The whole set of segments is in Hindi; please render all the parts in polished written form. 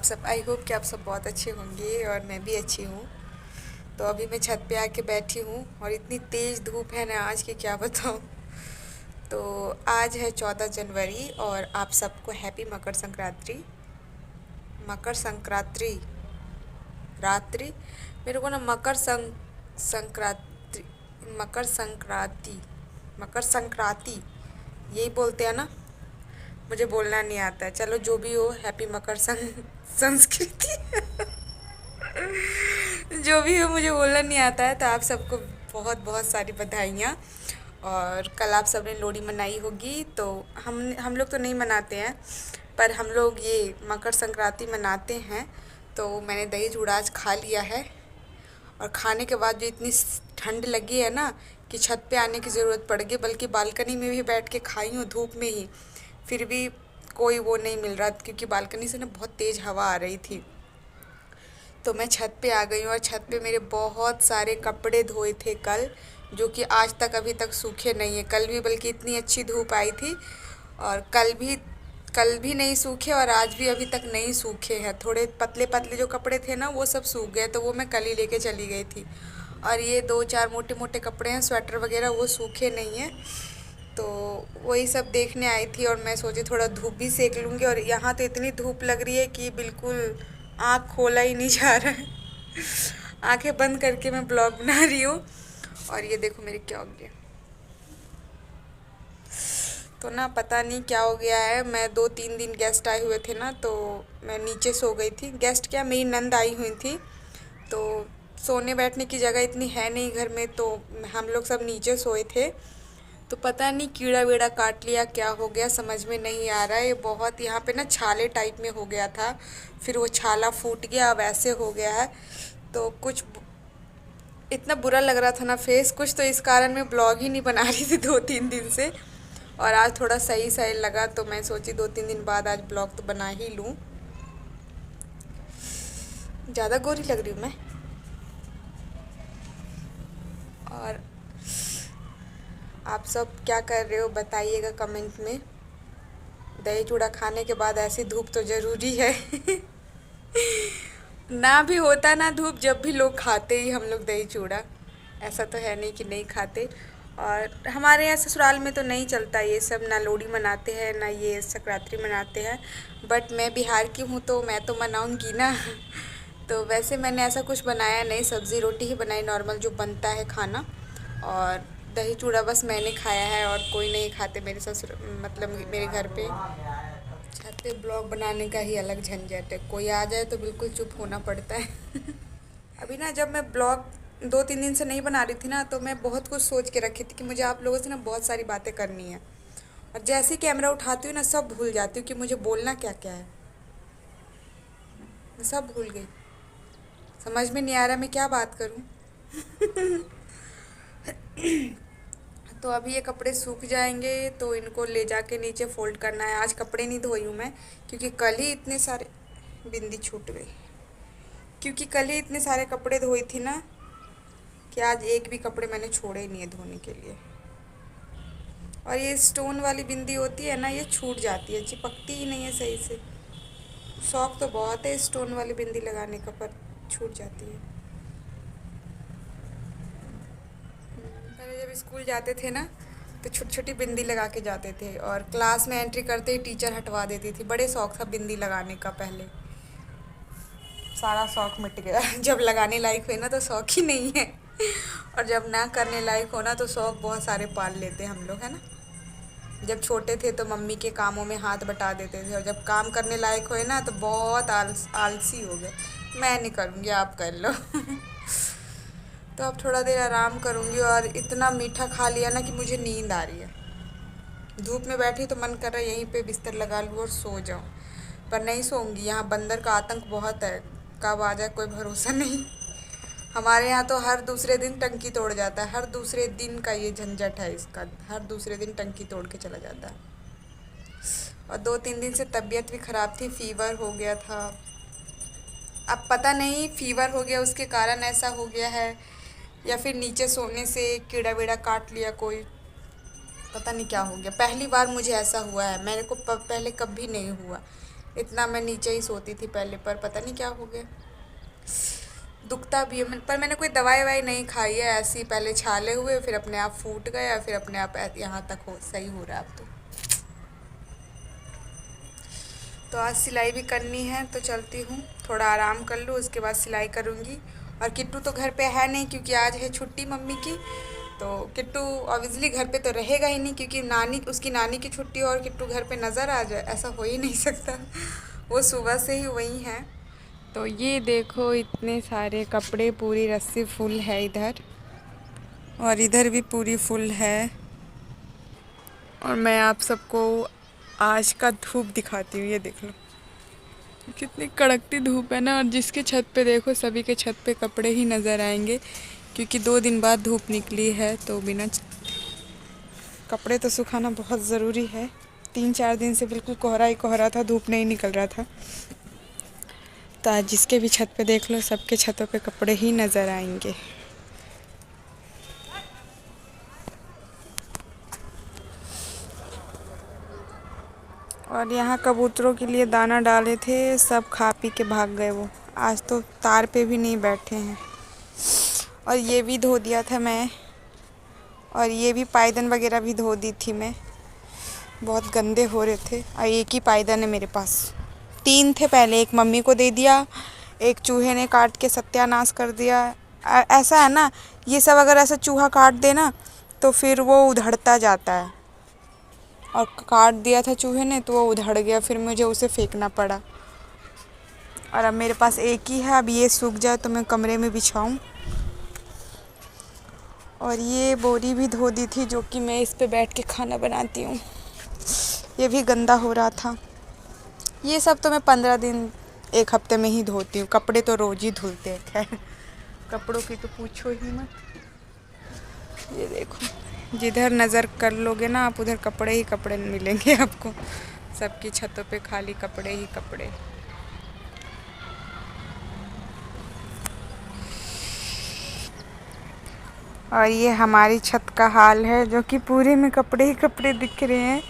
सब आई होप कि आप सब बहुत अच्छे होंगे और मैं भी अच्छी हूँ। तो अभी मैं छत पे आके बैठी हूँ और इतनी तेज़ धूप है ना आज की क्या बताऊँ। तो आज है 14 जनवरी और आप सबको हैप्पी मकर संक्रांति। मकर संक्रांति रात्रि मेरे को ना संक्रांति मकर संक्रांति मकर संक्रांति यही बोलते हैं ना। मुझे बोलना नहीं आता है, चलो जो भी हो हैप्पी मकर संस्कृति जो भी हो मुझे बोलना नहीं आता है। तो आप सबको बहुत बहुत सारी बधाइयाँ। और कल आप सबने लोहड़ी मनाई होगी। तो हम लोग तो नहीं मनाते हैं, पर हम लोग ये मकर संक्रांति मनाते हैं। तो मैंने दही चूड़ा आज खा लिया है और खाने के बाद जो इतनी ठंड लगी है ना कि छत पे आने की ज़रूरत पड़ गई, बल्कि बालकनी में भी बैठ के खाई हूँ धूप में ही। फिर भी कोई वो नहीं मिल रहा क्योंकि बालकनी से ना बहुत तेज़ हवा आ रही थी। तो मैं छत पे आ गई हूँ और छत पे मेरे बहुत सारे कपड़े धोए थे कल, जो कि आज तक अभी तक सूखे नहीं है। कल भी बल्कि इतनी अच्छी धूप आई थी और कल भी नहीं सूखे और आज भी अभी तक नहीं सूखे हैं। थोड़े पतले पतले जो कपड़े थे ना वो सब सूख गए, तो वो मैं कल ही लेके चली गई थी। और ये दो चार मोटे मोटे कपड़े हैं, स्वेटर वगैरह, वो सूखे नहीं हैं। तो वही सब देखने आई थी और मैं सोची थोड़ा धूप भी सेक लूँगी। और यहाँ तो इतनी धूप लग रही है कि बिल्कुल आँख खोला ही नहीं जा रहा है। आंखें बंद करके मैं ब्लॉग बना रही हूँ। और ये देखो मेरे क्या हो गया। तो ना पता नहीं क्या हो गया है। मैं 2-3 दिन गेस्ट आए हुए थे ना, तो मैं नीचे सो गई थी। गेस्ट क्या, मेरी नंद आई हुई थी। तो सोने बैठने की जगह इतनी है नहीं घर में, तो हम लोग सब नीचे सोए थे। तो पता नहीं कीड़ा वीड़ा काट लिया, क्या हो गया समझ में नहीं आ रहा है। ये बहुत यहाँ पे ना छाले टाइप में हो गया था, फिर वो छाला फूट गया, अब ऐसे हो गया है। तो कुछ इतना बुरा लग रहा था ना फेस कुछ, तो इस कारण मैं ब्लॉग ही नहीं बना रही थी 2-3 दिन से। और आज थोड़ा सही सही लगा तो मैं सोची 2-3 दिन बाद आज ब्लॉग तो बना ही लूँ। ज़्यादा गोरी लग रही हूँ मैं। और आप सब क्या कर रहे हो बताइएगा कमेंट में। दही चूड़ा खाने के बाद ऐसी धूप तो ज़रूरी है। ना भी होता ना धूप, जब भी लोग खाते ही हम लोग दही चूड़ा, ऐसा तो है नहीं कि नहीं खाते। और हमारे यहाँ ससुराल में तो नहीं चलता ये सब, ना लोहड़ी मनाते हैं ना ये संक्रांति मनाते हैं। बट मैं बिहार की हूँ तो मैं तो मनाऊँगी ना। तो वैसे मैंने ऐसा कुछ बनाया नहीं, सब्ज़ी रोटी ही बनाई नॉर्मल जो बनता है खाना। और दही चूड़ा बस मैंने खाया है और कोई नहीं खाते मेरे ससुर, मतलब मेरे घर पे। छत पे ब्लॉग बनाने का ही अलग झंझट है, कोई आ जाए तो बिल्कुल चुप होना पड़ता है। अभी ना जब मैं ब्लॉग 2-3 दिन से नहीं बना रही थी ना, तो मैं बहुत कुछ सोच के रखी थी कि मुझे आप लोगों से ना बहुत सारी बातें करनी है। और जैसे ही कैमरा उठाती हूँ ना सब भूल जाती हूँ कि मुझे बोलना क्या क्या है। मैं सब भूल गई, समझ में नहीं आ रहा मैं क्या बात करूँ। तो अभी ये कपड़े सूख जाएंगे तो इनको ले जाके नीचे फ़ोल्ड करना है। आज कपड़े नहीं धोई हूँ मैं, क्योंकि कल ही इतने सारे, बिंदी छूट गई, क्योंकि कल ही इतने सारे कपड़े धोई थी ना कि आज एक भी कपड़े मैंने छोड़े ही नहीं है धोने के लिए। और ये स्टोन वाली बिंदी होती है ना, ये छूट जाती है, चिपकती ही नहीं है सही से। शौक तो बहुत है स्टोन वाली बिंदी लगाने का, पर छूट जाती है। पहले जब स्कूल जाते थे ना तो छोटी छोटी बिंदी लगा के जाते थे और क्लास में एंट्री करते ही टीचर हटवा देती थी। बड़े शौक था बिंदी लगाने का, पहले सारा शौक मिट गया। जब लगाने लायक हुए ना तो शौक ही नहीं है। और जब ना करने लायक होना तो शौक बहुत सारे पाल लेते हम लोग, है ना। जब छोटे थे तो मम्मी के कामों में हाथ बटा देते थे, और जब काम करने लायक हुए ना तो बहुत आलसी हो गए। मैं नहीं करूँगी, आप कर लो। तो अब थोड़ा देर आराम करूँगी। और इतना मीठा खा लिया ना कि मुझे नींद आ रही है। धूप में बैठी तो मन कर रहा है यहीं पे बिस्तर लगा लूँ और सो जाऊँ, पर नहीं सोऊंगी। यहाँ बंदर का आतंक बहुत है, कब आ जाए कोई भरोसा नहीं। हमारे यहाँ तो हर दूसरे दिन टंकी तोड़ जाता है, हर दूसरे दिन का ये झंझट है इसका, हर दूसरे दिन टंकी तोड़ के चला जाता है। और 2-3 दिन से तबीयत भी ख़राब थी, फीवर हो गया था। अब पता नहीं फीवर हो गया उसके कारण ऐसा हो गया है, या फिर नीचे सोने से कीड़ा वीड़ा काट लिया कोई, पता नहीं क्या हो गया। पहली बार मुझे ऐसा हुआ है, मेरे को पहले कभी नहीं हुआ। इतना मैं नीचे ही सोती थी पहले, पर पता नहीं क्या हो गया, दुखता भी है। पर मैंने कोई दवाई ववाई नहीं खाई है, ऐसे ही पहले छाले हुए, फिर अपने आप फूट गया, फिर अपने आप यहाँ तक सही हो रहा है अब तो आज सिलाई भी करनी है, तो चलती हूँ, थोड़ा आराम कर लूँ, उसके बाद सिलाई करूँगी। और किट्टू तो घर पे है नहीं, क्योंकि आज है छुट्टी मम्मी की। तो किट्टू ऑब्वियसली घर पे तो रहेगा ही नहीं, क्योंकि उसकी नानी की छुट्टी और किट्टू घर पे नज़र आ जाए, ऐसा हो ही नहीं सकता। वो सुबह से ही वहीं है। तो ये देखो, इतने सारे कपड़े, पूरी रस्सी फुल है इधर, और इधर भी पूरी फुल है। और मैं आप सबको आज का धूप दिखाती हूँ, ये देख लो कितनी कड़कती धूप है ना। और जिसके छत पे देखो, सभी के छत पे कपड़े ही नज़र आएंगे, क्योंकि 2 दिन बाद धूप निकली है, तो बिना कपड़े तो सुखाना बहुत ज़रूरी है। 3-4 दिन से बिल्कुल कोहरा ही कोहरा था, धूप नहीं निकल रहा था। तो आज जिसके भी छत पे देख लो, सबके छतों पे कपड़े ही नज़र आएंगे। और यहाँ कबूतरों के लिए दाना डाले थे, सब खा पी के भाग गए वो। आज तो तार पे भी नहीं बैठे हैं। और ये भी धो दिया था मैं, और ये भी पायदान वगैरह भी धो दी थी मैं, बहुत गंदे हो रहे थे। और एक ही पायदान है मेरे पास, 3 थे पहले, एक मम्मी को दे दिया, एक चूहे ने काट के सत्यानाश कर दिया। ऐसा है ना, ये सब अगर ऐसा चूहा काट दे ना, तो फिर वो उधड़ता जाता है, और काट दिया था चूहे ने तो वो उधड़ गया, फिर मुझे उसे फेंकना पड़ा। और अब मेरे पास एक ही है, अब ये सूख जाए तो मैं कमरे में बिछाऊं। और ये बोरी भी धो दी थी, जो कि मैं इस पे बैठ के खाना बनाती हूँ, ये भी गंदा हो रहा था। ये सब तो मैं 15 दिन 1 हफ्ते में ही धोती हूँ, कपड़े तो रोज़ ही धुलते हैं। खैर, कपड़ों की तो पूछो ही मत। ये देखो, जिधर नज़र कर लोगे ना आप, उधर कपड़े ही कपड़े मिलेंगे आपको, सबकी छतों पे खाली कपड़े ही कपड़े। और ये हमारी छत का हाल है, जो कि पूरे में कपड़े ही कपड़े दिख रहे हैं।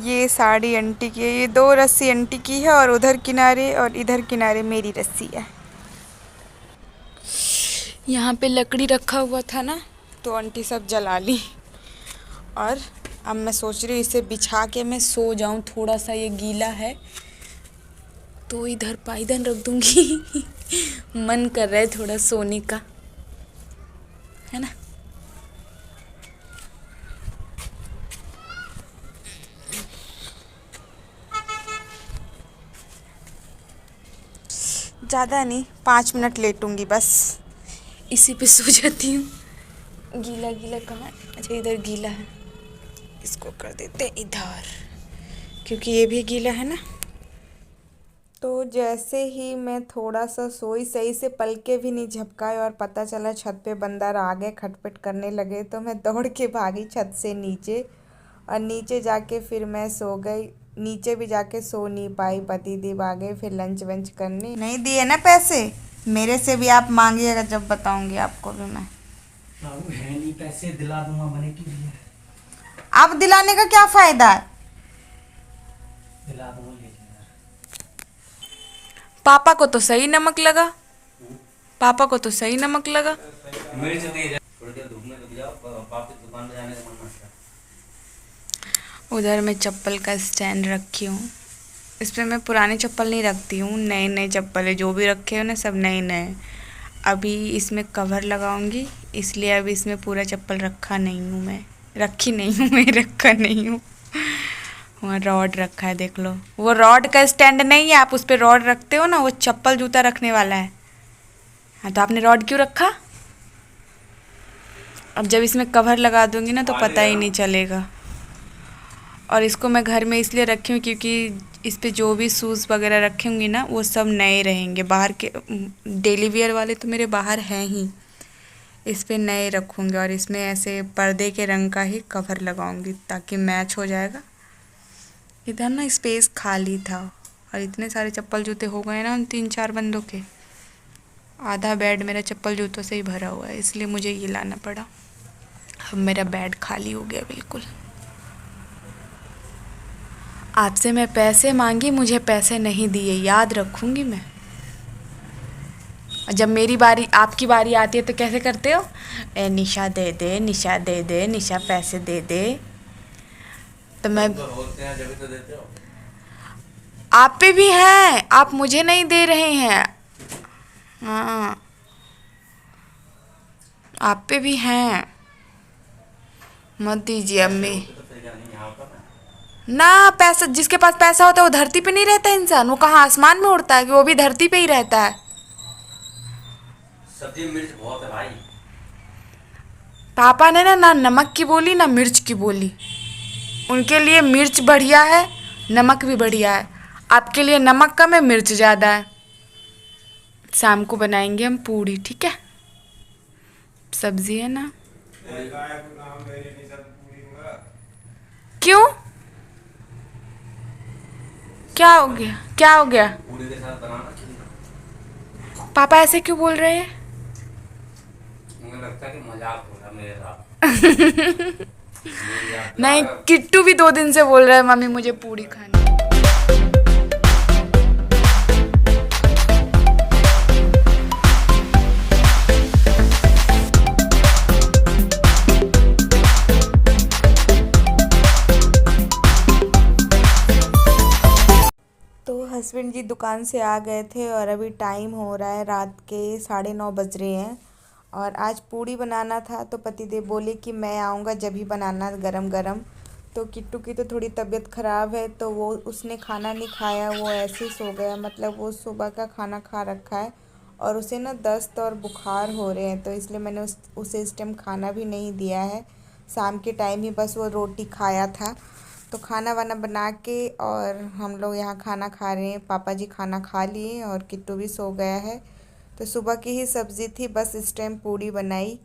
ये साड़ी आंटी की है, ये 2 रस्सी आंटी की है, और उधर किनारे और इधर किनारे मेरी रस्सी है। यहाँ पे लकड़ी रखा हुआ था ना, तो आंटी सब जला ली। और अब मैं सोच रही हूँ इसे बिछा के मैं सो जाऊँ, थोड़ा सा ये गीला है तो इधर पायदान रख दूँगी। मन कर रहा है थोड़ा सोने का, है ना। ज़्यादा नहीं, 5 मिनट लेटूंगी बस, इसी पे सो जाती हूँ। गीला गीला कहाँ, अच्छा इधर गीला है, इसको कर देते इधर, क्योंकि ये भी गीला है ना। तो जैसे ही मैं थोड़ा सा सोई, सही से पलके भी नहीं झपकाए, और पता चला छत पे बंदर आ गए, खटपट करने लगे, तो मैं दौड़ के भागी छत से नीचे, और नीचे जाके फिर मैं सो गई। नीचे भी जाके सो नहीं पाई, पति देव आ गए फिर लंच वंच करने। नहीं दिए ना पैसे, मेरे से भी आप मांगिएगा, जब बताऊंगी आपको भी मैं। है नहीं, पैसे दिला दूंगा, बने की भी है। आप दिलाने का क्या फायदा है? दिला दूंगा, लेकिन पापा को तो सही नमक लगा, पापा को तो सही नमक लगा। मेरे से दे जा, थोड़ी देर धूप में रुक जाओ, पापा की दुकान पे जाने का मन मत कर। उधर मैं चप्पल का स्टैंड रखी हूँ, इस पर मैं पुराने चप्पल नहीं रखती हूँ, नए नए चप्पल है, जो भी रखे हो ना सब नए नए। अभी इसमें कवर लगाऊंगी, इसलिए अभी इसमें पूरा चप्पल रखा नहीं हूँ मैं, रखी नहीं हूँ मैं, रखा नहीं हूँ। वहाँ रॉड रखा है, देख लो, वो रॉड का स्टैंड नहीं है, आप उस पर रॉड रखते हो ना, वो चप्पल जूता रखने वाला है। हाँ, तो आपने रॉड क्यों रखा? अब जब इसमें कवर लगा दूंगी ना, तो पता ही नहीं चलेगा। और इसको मैं घर में इसलिए रखी हूँ, क्योंकि इस पे जो भी शूज़ वगैरह रखूँगी ना, वो सब नए रहेंगे। बाहर के डेली वियर वाले तो मेरे बाहर हैं ही, इस पे नए रखूँगी। और इसमें ऐसे पर्दे के रंग का ही कवर लगाऊंगी, ताकि मैच हो जाएगा। इधर ना स्पेस खाली था, और इतने सारे चप्पल जूते हो गए ना उन 3-4 बंदों के, आधा बेड मेरा चप्पल जूतों से ही भरा हुआ है, इसलिए मुझे ये लाना पड़ा। अब मेरा बेड खाली हो गया बिल्कुल। आपसे मैं पैसे मांगी, मुझे पैसे नहीं दिए, याद रखूंगी मैं। और जब मेरी बारी, आपकी बारी आती है तो कैसे करते हो? ए निशा दे दे, निशा दे दे, निशा पैसे दे दे। तो मैं, तुम तो होते हैं जब तो देते हो। आप पे भी हैं, आप मुझे नहीं दे रहे हैं। हाँ, आप पे भी हैं, मत दीजिए अम्मी। तो फिर क्या नहीं यहाँ होता ना। ना, पैसा, जिसके पास पैसा होता है वो धरती पे नहीं रहता इंसान, वो कहाँ आसमान में उड़ता है कि वो भी धरती पे ही रहता है। सब्जी में मिर्च बहुत है भाई। पापा ने ना नमक की बोली ना मिर्च की बोली। उनके लिए मिर्च बढ़िया है, नमक भी बढ़िया है। आपके लिए नमक कम है, मिर्च ज़्यादा है। शाम को बनाएंगे हम पूड़ी, ठीक है? सब्जी है ना। क्यों? क्या हो गया, क्या हो गया? पूरी के साथ बनाना। पापा ऐसे क्यों बोल रहे हैं? मुझे लगता है कि मजाक हो रहा है मेरे साथ। मुझे याद नहीं, लगा। किट्टू भी 2 दिन से बोल रहा है मम्मी मुझे पूड़ी खानी है। तो हस्बैंड जी दुकान से आ गए थे और अभी टाइम हो रहा है रात के 9:30 बज रहे हैं। और आज पूड़ी बनाना था तो पतिदेव बोले कि मैं आऊँगा जब ही बनाना गरम गरम। तो किट्टू की तो थोड़ी तबीयत ख़राब है तो वो, उसने खाना नहीं खाया, वो ऐसे ही सो गया। मतलब वो सुबह का खाना खा रखा है और उसे ना दस्त और बुखार हो रहे हैं, तो इसलिए मैंने उसे इस टाइम खाना भी नहीं दिया है। शाम के टाइम ही बस वो रोटी खाया था। तो खाना वाना बना के और हम लोग यहाँ खाना खा रहे हैं। पापा जी खाना खा लिए और किट्टू भी सो गया है। तो सुबह की ही सब्ज़ी थी, बस इस टाइम पूड़ी बनाई।